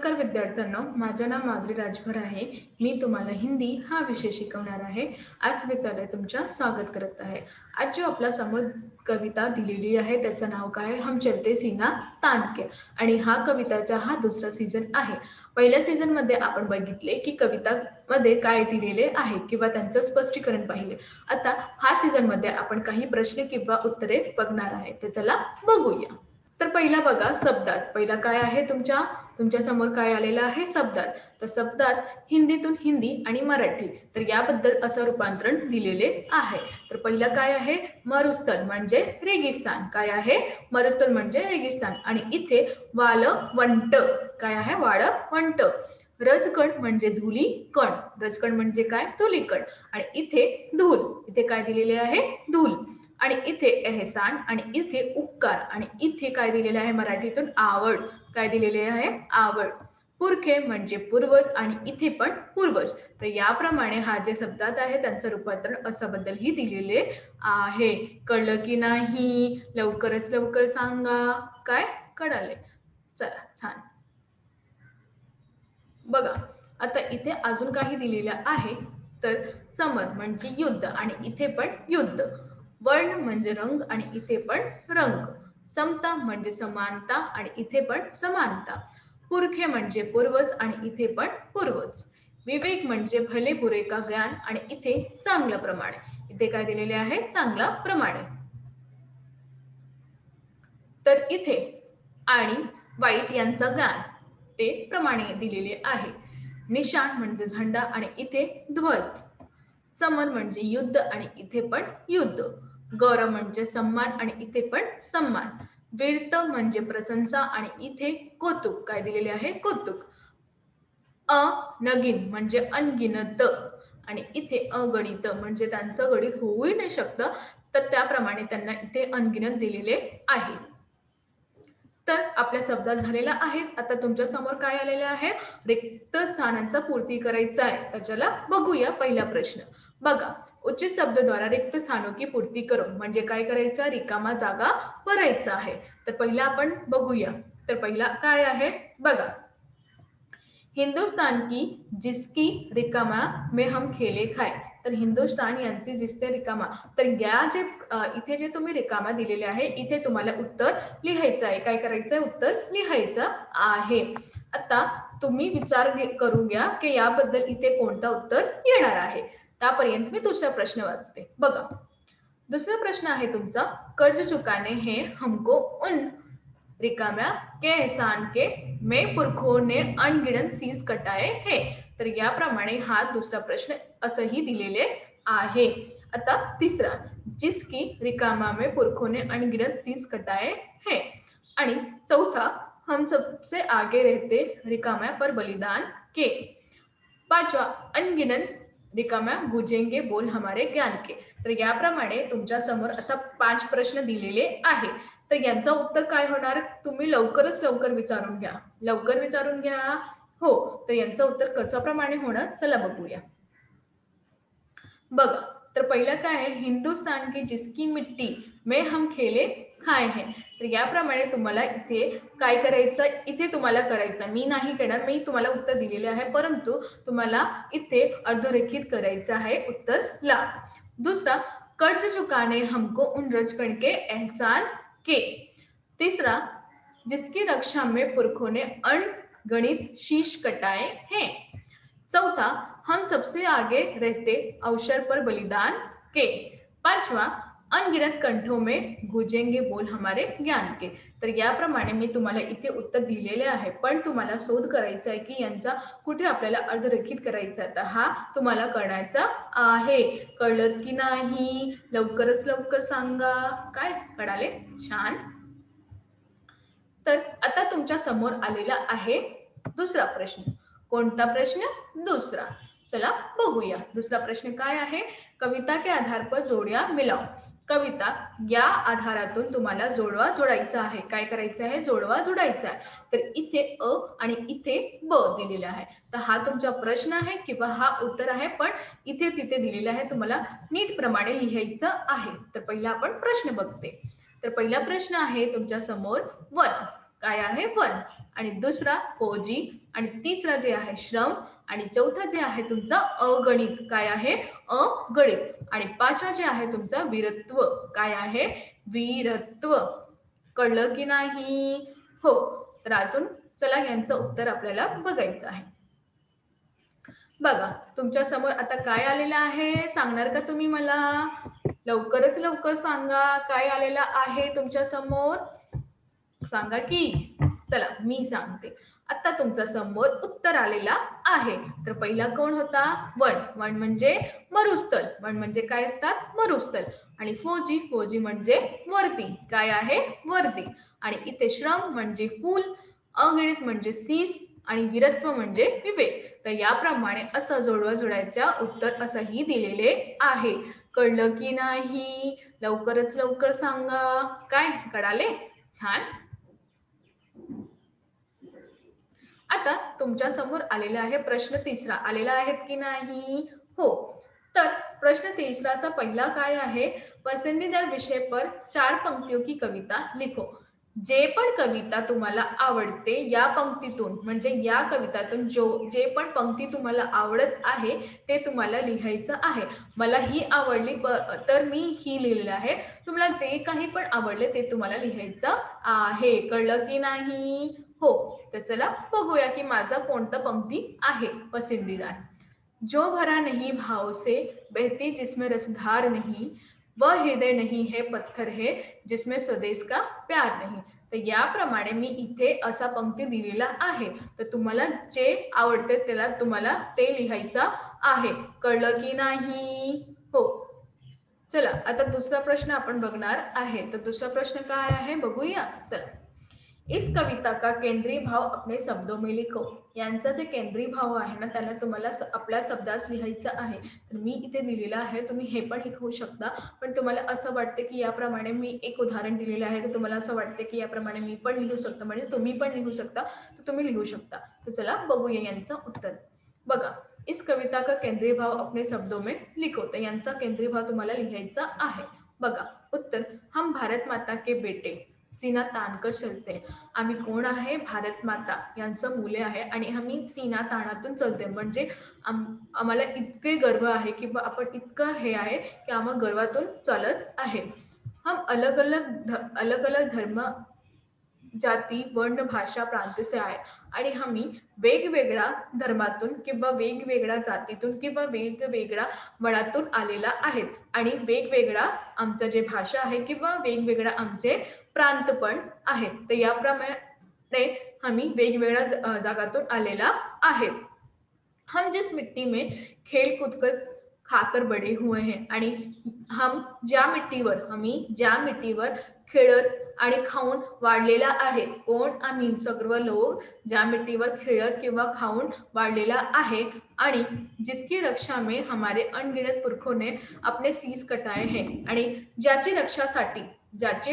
नमस्कार विद्यार्थ्यांनो, माझे नाव माधुरी राजभर आहे. मी तुम्हाला हिंदी हा विषय शिकवणार आहे. आज विद्यालय तुमचं स्वागत करत आहे. आज जो आपल्या समोर कविता दिलेली आहे त्याचं नाव काय आहे? हम चलते सीना तान के. आणि हा कविताचा हा दुसरा सीझन आहे. पहिल्या सीझनमध्ये आपण बघितले की कवितामध्ये काय दिलेले आहे किंवा त्यांचं स्पष्टीकरण पाहिले. आता हा सीझनमध्ये आपण काही प्रश्न किंवा उत्तरे बघणार आहे. तर चला बघूया. तर पहिला बघा शब्दात. पहिला काय आहे तुमच्या समोर काय आलेलं आहे शब्दात. तर शब्दात हिंदीतून हिंदी आणि मराठी तर याबद्दल असं रूपांतरण दिलेले आहे. तर पहिला काय आहे मरुस्थळ म्हणजे रेगिस्तान. काय आहे मरुस्थळ म्हणजे रेगिस्तान. आणि इथे वाळवंट काय आहे वाळवंट. रजकण म्हणजे धुलीकण. रजकण म्हणजे काय धुलीकण. आणि इथे धूल इथे काय दिलेले आहे धूल. आणि इथे एहसान आणि इथे उपकार आणि इथे काय दिलेले आहे मराठीतून आवड. काय दिलेले आहे आवड. पुरखे म्हणजे पूर्वज आणि इथे पण पूर्वज. तर याप्रमाणे हा जे शब्दात आहे त्यांचं रूपांतरण असं बद्दलही दिलेले आहे. कळलं की नाही? लवकरच लवकर सांगा. काय कळाले? चला छान. बघा आता इथे अजून काही दिलेलं आहे. तर समर म्हणजे युद्ध आणि इथे पण युद्ध. वर्ण म्हणजे रंग आणि इथे पण रंग. समता म्हणजे समानता आणि इथे पण समानता. पुरखे म्हणजे पूर्वज आणि इथे पण पूर्वज. विवेक म्हणजे भले बुरे का ज्ञान आणि इथे चांगल्या प्रमाणे. इथे काय दिलेले आहे चांगल्या प्रमाणे. तर इथे आणि वाईट यांचं ज्ञान ते प्रमाणे दिलेले आहे. निशाण म्हणजे झेंडा आणि इथे ध्वज. समर म्हणजे युद्ध आणि इथे पण युद्ध. गौरव म्हणजे सन्मान आणि इथे पण सन्मान. वीरत म्हणजे प्रशंसा आणि इथे कौतुक. काय दिलेले आहे कौतुक. अनगिन म्हणजे अनगिनत आणि इथे अगणित म्हणजे त्यांचं गणित होऊही नाही शकत. तर त्याप्रमाणे त्यांना इथे अनगिनत दिलेले आहे. तर आपल्या शब्दात झालेला आहे. आता तुमच्या समोर काय आलेलं आहे रिक्त स्थानांचा पूर्ती करायचा आहे. तर चला बघूया पहिला प्रश्न. बघा उचित शब्द द्वारा रिक्त स्थानों की पूर्ती करो म्हणजे काय करायचं रिकामा जागा भरायचा आहे. तर पहिला आपण बघूया. तर पहिला काय आहे बघा. हिंदुस्तान की जिसकी रिकामा में हम खेले खाए. तर हिंदुस्तान यांची जिसते रिकामा. तर या जे इथे जे तुम्ही रिकामा दिलेले आहे इथे तुम्हाला उत्तर लिहायचं आहे. काय करायचं आहे उत्तर लिहायचं आहे. आता तुम्ही विचार करून घ्या की याबद्दल इथे कोणतं उत्तर येणार आहे. त्यापर्यंत मी दुसरा प्रश्न वाचते. बघा दुसरा प्रश्न आहे तुमचा. कर्ज चुकाने हैं हमको उन रिकाम्या के एहसान के में पुरखों ने अनगिनत सीस कटाए हैं. तर याप्रमाणे हा दुसरा प्रश्न असंही दिलेले आहे. आता तिसरा जिसकी रिकामा में पुरखों ने अनगिनत सीस कटाए हैं. आणि चौथा हम सबसे आगे रहते रिकाम्या पर बलिदान के. पाचवा अनगिनत रिकाम्या गुजेंगे बोल हमारे ज्ञान के. तर याप्रमाणे तुमच्या समोर आता 5 प्रश्न दिलेले आहे. तर यांचं उत्तर काय होणार तुम्ही लवकरच लवकर विचारून घ्या. लवकर विचारून घ्या. हो तर यांचं उत्तर कशाप्रमाणे होणार चला बघूया. बघा तर पहिलं काय आहे हिंदुस्तान की जिसकी मिट्टी में हम खेले खाए हैं. तर याप्रमाणे तुम्हाला इथे काय करायचं इथे तुम्हाला करायचं मी नाही करणार मी तुम्हाला उत्तर दिलेले आहे परंतु तुम्हाला इथे अधोरेखित करायचं आहे उत्तर ला. दुसरा कर्ज चुकाने हमको उन रजकण के एहसान के. तीसरा जिसकी रक्षा में पुरखों ने अनगणित शीश कटाए हैं. चौथा हम सबसे आगे रहते अवसर पर बलिदान के. पाचवा अनगिनत कंठों में गुजेंगे बोल हमारे ज्ञान के. तर याप्रमाणे मी तुम्हाला इथे उत्तर दिलेले आहे पण तुम्हाला शोध करायचा आहे की यांचा कुठे आपल्याला अधोरेखित करायचा आहे. तर हा तुम्हाला करण्याचा आहे. कळलं की नाही? लवकरच लवकर सांगा. काय कळाले? छान. तर आता तुमच्या समोर आलेला आहे दुसरा प्रश्न. कोणता प्रश्न? दुसरा. चला बघूया. दुसरा प्रश्न काय आहे? कविता के आधार पर जोड्या मिलाओ. कविता या आधारातून तुम्हाला जोडवा जोडायचा आहे. काय करायचं आहे? जोडवा जोडायचा आहे. तर इथे अ आणि इथे ब दिलेला आहे. तर हा तुमचा प्रश्न आहे किंवा हा उत्तर आहे पण इथे तिथे दिलेला आहे. तुम्हाला नीट प्रमाणे लिहायचं आहे. तर पहिला आपण प्रश्न बघते. तर पहिला प्रश्न आहे तुमच्या समोर वन. काय आहे वन. आणि दुसरा फौजी आणि तिसरा जे आहे श्रम आणि चौथा जे आहे तुमचा अगणित काय आहे अगणित आणि पाचवा जे आहे तुमचा वीरत्व काय आहे वीरत्व. कळलं की नाही? हो. तर अजून चला यांचं उत्तर आपल्याला बघायचं आहे. बघा तुमच्या समोर आता काय आलेलं आहे सांगणार का तुम्ही मला? लवकरच लवकर सांगा काय आलेलं आहे तुमच्या समोर. सांगा की. चला मी सांगते. आता तुमच्या समोर उत्तर आलेला आहे. तर पहिला कोण होता? वन. वन म्हणजे मरुस्थल. वन म्हणजे काय असतात? मरुस्थल. आणि फौजी. फौजी म्हणजे वरती. काय आहे? वरती. आणि इथे श्रम म्हणजे फूल, अगणित म्हणजे सीस आणि वीरत्व म्हणजे विवेक. तर याप्रमाणे असं जोडवा जोडायच्या उत्तर असंही दिलेले आहे. कळलं की नाही? लवकरच लवकर सांगा. काय कळाले? छान. आता तुमच्या समोर आलेला आहे प्रश्न तिसरा. आलेला आहेत की नाही? हो. तर प्रश्न तिसराचा पहिला काय आहे? पसंदीदा विषय पर 4 पंक्तियों की कविता लिखो. जे पण कविता तुम्हाला आवडते या पंक्तीतून म्हणजे या कवितातून जे पण पंक्ती तुम्हाला आवडत आहे ते तुम्हाला लिहायचं आहे. मला ही आवडली तर मी ही लिहिलेलं आहे. तुम्हाला जे काही पण आवडले ते तुम्हाला लिहायचं आहे. कळलं की नाही? हो. तर चला बघूया की माझा कोणता पंक्ती आहे पसंदीदा. जो भरा नहीं भाव से बहती जिसमें रसधार नहीं, वह हृदय नहीं है पत्थर है जिसमें स्वदेश का प्यार नहीं. तर याप्रमाणे मी इथे असा पंक्ती दिलेला आहे. तर तुम्हाला जे आवडते त्याला तुम्हाला ते लिहायचं आहे. कळलं की नाही? हो. चला आता दुसरा प्रश्न आपण बघणार आहे. तर दुसरा प्रश्न काय आहे बघूया. चला. इस कविता का केंद्रीय भाव अपने शब्दों में लिखो. यांचा जे केंद्रीय भाव आहे ना त्याला तुम्हाला आपल्या शब्दात लिहायचं आहे. तर मी इथे दिलेलं आहे. तुम्ही हे पण लिहू शकता. पण तुम्हाला असं वाटते की याप्रमाणे मी एक उदाहरण दिलेलं आहे तर तुम्हाला असं वाटते की याप्रमाणे मी पण लिहू शकतो म्हणजे तुम्ही पण लिहू शकता तर तुम्ही लिहू शकता. तर चला बघूया यांचं उत्तर. बघा. इस कविता का केंद्रीय भाव अपने शब्दों में लिखो. तर यांचा केंद्रीय भाव तुम्हाला लिहायचा आहे. बघा उत्तर. हम भारत माता के बेटे सीना ताणकर चलते. आम्ही कोण आहे? भारत माता यांचं मुले आहे आणि आम्ही सीना ताणातून चलते म्हणजे आम्हाला इतके गर्व आहे किंवा आपण इतकं हे आहे की आम्हाला गर्वातून चालत आहे. हम अलग अलग धर्म जाती वर्ण भाषा प्रांत से आहे आणि आम्ही वेगवेगळ्या धर्मातून किंवा वेगवेगळ्या जातीतून किंवा वेगवेगळ्या वळातून आलेला आहेत आणि वेगवेगळा आमचं जे भाषा आहे किंवा वेगवेगळा आमचे प्रांत पण आहेत. तर याप्रमाणे आम्ही वेगवेगळ्या जागातून आलेला आहे. हम जिस मिट्टी में खेल कूद कर खाकर बडे हुए हैं आणि हम आम्ही ज्या मिट्टीवर खेळत आणि खाऊन वाढलेला आहे. कोण? आम्ही सर्व लोक ज्या मिट्टीवर खेळत किंवा खाऊन वाढलेला आहे आणि जिसकी रक्षा में हमारे अनगिनत पुरखों ने अपने शीस कटाए हैं आणि ज्याची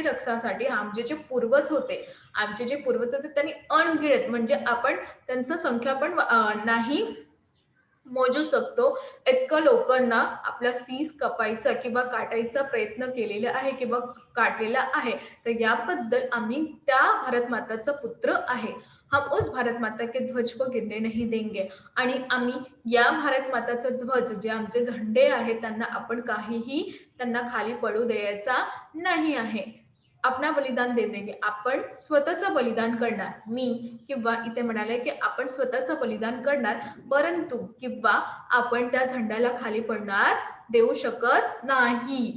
रक्षासाठी आमचे जे पूर्वज होते त्यांनी अनगिनत म्हणजे आपण त्यांचं संख्या पण नाही मोजू शकतो इतकं लोकांना आपला सीस कापायचा किंवा काटायचा प्रयत्न केलेला आहे किंवा काटलेला आहे. तर याबद्दल आम्ही त्या भारत माताचा पुत्र आहे. हम उस भारत माता के ध्वज को गिरने नहीं देंगे आणि आम्ही या भारत माताचा ध्वज जे आमचे झेंडे आहेत त्यांना आपण काहीही त्यांना खाली पडू द्यायचा नाही आहे. अपना बलिदान दे देंगे. आपण स्वतःचं बलिदान करणार. मी किंवा इथे म्हणाले की आपण स्वतःचं बलिदान करणार परंतु किंवा आपण त्या झेंड्याला खाली पडणार देऊ शकत नाही.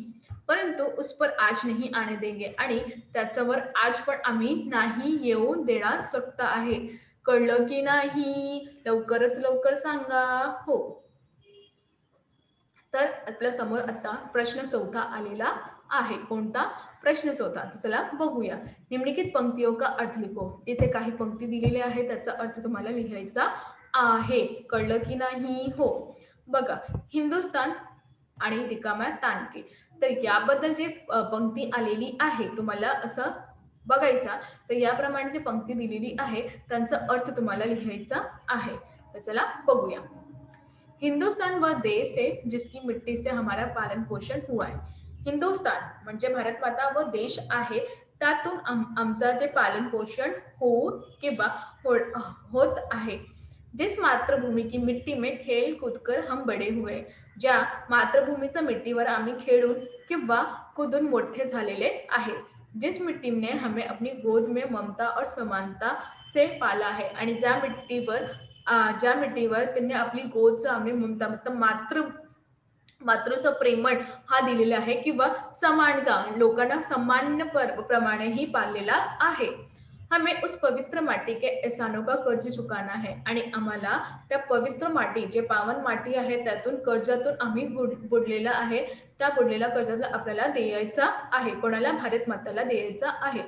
परंतु उस पर आज नहीं आने देंगे आणि त्याच्यावर आज पण आम्ही नाही येऊन देणार सक्त आहे. कळलं की नाही? लवकरच लवकर सांगा. हो. तर आपल्या समोर आता प्रश्न चौथा आलेला आहे. कोणता? प्रश्न चौथा. चला बघूया. निम्नलिखित पंक्तियों का अर्थ लिखो. इथे काही पंक्ती दिलेल्या आहे त्याचा अर्थ तुम्हाला लिहायचा आहे. कळलं की नाही? हो. बघा. हिंदुस्थान आणि रिकाम्या तानके. तर याबद्दल जे पंक्ती आलेली आहे तुम्हाला असं बघायचा तर याप्रमाणे जी पंक्ती दिलेली आहे त्यांचा अर्थ तुम्हाला लिहायचा आहे. तर चला बघूया. हिंदुस्तान वह देश है जिसकी मिट्टी से हमारा पालन पोषण हुआ है. हिंदुस्तान म्हणजे भारत माता व देश आहे त्यातून आमचा जे पालन पोषण होऊ किंवा होत आहे। जिस मातृभूमी की मिट्टी में खेल कूद कर हम बडे हुए, ज्या मातृभूमीच्या मिट्टीवर आम्ही खेळून किंवा कूदून मोठे झालेले आहे, जिस मिट्टी ने हमें अपनी गोद में ममता और समानता से पाला है, आणि ज्या मिट्टीवर त्यांनी आपली गोदचं आम्ही ममता मतलब मातृचं प्रेमळ हा दिलेला आहे किंवा समानता लोकांना समान प्रमाणे ही पाळलेला आहे। हमें उस पवित्र माटी के एहसानों का कर्ज चुकाना है, आणि आम्हाला त्या पवित्र माटी जे पावन माटी आहे त्यातून कर्जातून आम्ही बुडलेला आहे, त्या बुडलेल्या कर्जाला आपल्याला द्यायचा आहे, कोणाला? भारत माताला द्यायचा आहे।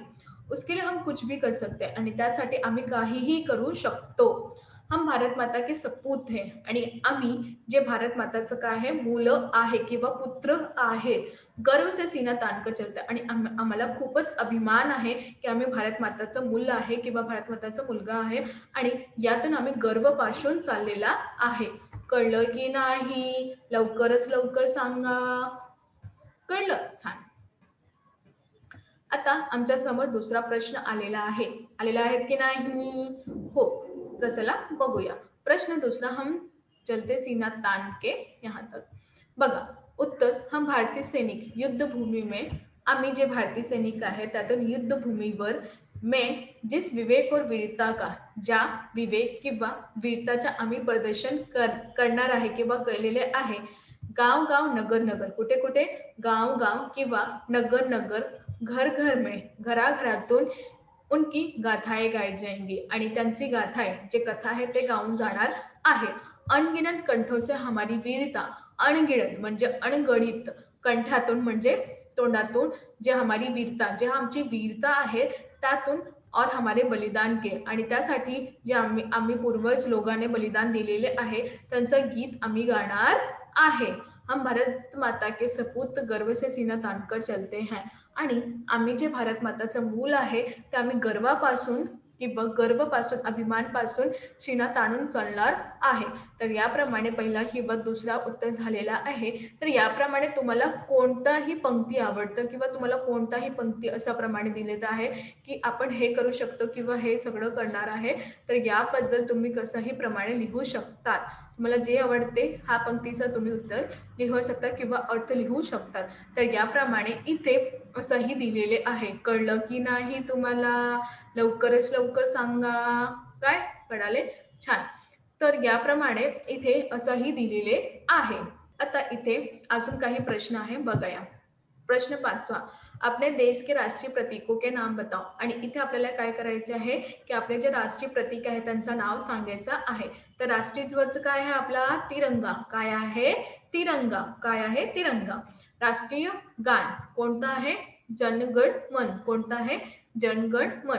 उसके लिए हम कुछ भी कर सकते हैं, आणि त्यासाठी आम्ही काहीही करू शकतो। हम भारत माता के सपूत है, आणि आम्ही जे भारत माताचं काय आहे मुलं आहे किंवा पुत्र आहे। गर्व से सीना ताणकर चलते, आणि आम्हाला खूपच अभिमान आहे की आम्ही भारत माताचं मूल आहे किंवा भारत माताचा मुलगा आहे, आणि यातून आम्ही गर्व पासून चाललेला आहे। कळलं की नाही? लवकरच लवकर सांगा। कळलं? छान। आता आमच्या समोर दुसरा प्रश्न आलेला आहे की नाही? हो, तो चला बघूया। प्रश्न दूसरा, हम चलते सीना तान के यहाँ तक। बघा उत्तर, हम भारतीय सैनिक युद्ध भूमि में, आम्ही जे भारतीय सैनिक आहे त्यातून युद्ध भूमीवर में जिस विवेक और वीरता का, ज्या विवेक किंवा वीरताचा आम्ही प्रदर्शन करणार आहे किंवा केलेले आहे। गाव गाव नगर नगर, कुठे कुठे? गाव गाव किंवा नगर नगर, घर घर में, घराघरातून उनकी गाथाएं गाई जाएंगी, आणि त्यांची गाथाएं जे कथा आहे ते गाऊन जाणार आहे। अनगिनत कंठों से हमारी वीरता, अनगिनत म्हणजे अनगणित, कंठातून म्हणजे तोंडातून, जे हमारी वीरता, जे आमची वीरता आहे त्यातून, और हमारे बलिदान के, आणि त्यासाठी जे आम्ही पूर्वज लोकांनी बलिदान दिलेले आहे त्यांचं गीत आम्ही गाणार आहे। हम भारत माता के सपूत गर्व से सीना ताणकर चलते हैं, आणि आम्ही जे भारत माताचं मूल आहे ते आम्ही गर्वापासून किंवा गर्वपासून, अभिमानपासून सीना ताणून चालणार आहे। तर याप्रमाणे पहिला किंवा दुसरा उत्तर झालेला आहे। तर याप्रमाणे तुम्हाला कोणताही पंक्ती आवडतं किंवा तुम्हाला कोणताही पंक्ती असा प्रमाणे दिलेत आहे की आपण हे करू शकतो किंवा हे सगळं करणार आहे, तर याबद्दल तुम्ही कसंही प्रमाणे लिहू शकतात। तुम्हाला जे आवडते हा पंक्तीचं तुम्ही उत्तर लिहू शकता किंवा अर्थ लिहू शकतात। तर याप्रमाणे इथे असंही दिलेले आहे। कळलं की नाही तुम्हाला? लवकरच लवकर सांगा। काय कळाले? छान। तर याप्रमाणे इथे असंही दिलेले आहे। आता इथे अजून काही प्रश्न आहे, बघूया। प्रश्न 5वा, अपने देश के राष्ट्रीय प्रतीकों के नाम बताओ, आणि इथे आपल्याला काय करायचे आहे की आपले जे राष्ट्रीय प्रतीक आहे त्यांचं नाव सांगायचं आहे। तर राष्ट्रीय ध्वज काय आहे आपला? तिरंगा। काय आहे? तिरंगा। काय आहे? तिरंगा। राष्ट्रीय गान कोणतं आहे? जनगण मन। कोणतं आहे? जनगण मन।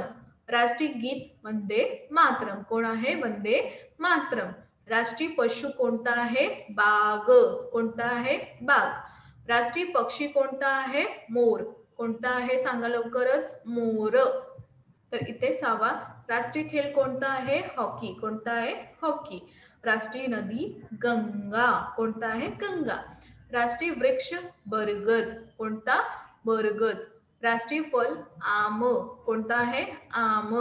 राष्ट्रीय गीत वंदे मातरम। कोण आहे? वंदे मातरम। राष्ट्रीय पशु कोणता आहे? बाघ। कोणता आहे? बाघ। राष्ट्रीय पक्षी कोणता आहे? मोर। कोणता आहे? सांगा लवकरच। मोर। तर इथे 6वा, राष्ट्रीय खेळ कोणता आहे? हॉकी। कोणता आहे? हॉकी। राष्ट्रीय नदी गंगा। कोणता आहे? गंगा। राष्ट्रीय वृक्ष बरगद। कोणता? बरगद। राष्ट्रीय फल आम। कोणता आहे? आम।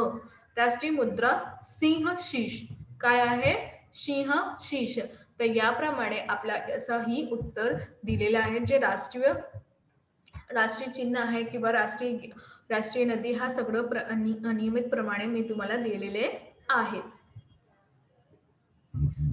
राष्ट्रीय मुद्रा सिंह शीश। काय आहे? सिंह शीश। तर याप्रमाणे आपला असंही उत्तर दिलेलं आहे। जे राष्ट्रीय चिन्ह आहे किंवा राष्ट्रीय नदी हा सगळं अनियमित प्रमाणे मी तुम्हाला दिलेले आहे।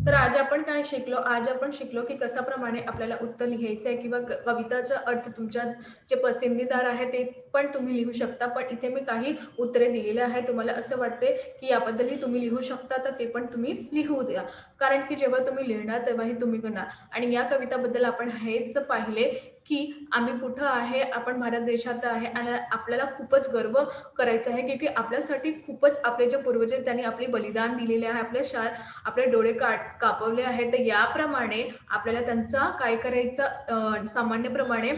तर आज आपण काय शिकलो? आज आपण शिकलो की कशा प्रमाणे आपल्याला उत्तर लिहायचं आहे किंवा कविताचा अर्थ तुमच्या जे पसंदीदार आहे ते पण तुम्ही लिहू शकता। पण इथे मी काही उत्तरे दिलेली आहे, तुम्हाला असं वाटते की याबद्दलही तुम्ही लिहू शकता तर ते पण तुम्ही लिहू द्या, कारण की जेव्हा तुम्ही लिहिणार तेव्हाही तुम्ही करणार। आणि या कविताबद्दल आपण हेच पाहिले की आम्ही कुठं आहे, आपण भारत देशात आहे आणि आपल्याला खूपच गर्व करायचा आहे, की आपल्यासाठी खूपच आपले जे पूर्वज आहेत त्यांनी आपले बलिदान दिलेले आहे, आपले डोळे कापवले आहेत। तर याप्रमाणे आपल्याला त्यांचा काय करायचं, सामान्यप्रमाणे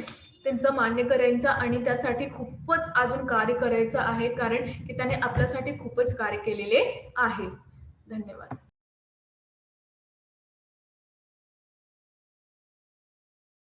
त्यांचं मान्य करायचं आणि त्यासाठी खूपच अजून कार्य करायचं आहे, कारण की त्याने आपल्यासाठी खूपच कार्य केलेले आहे। धन्यवाद।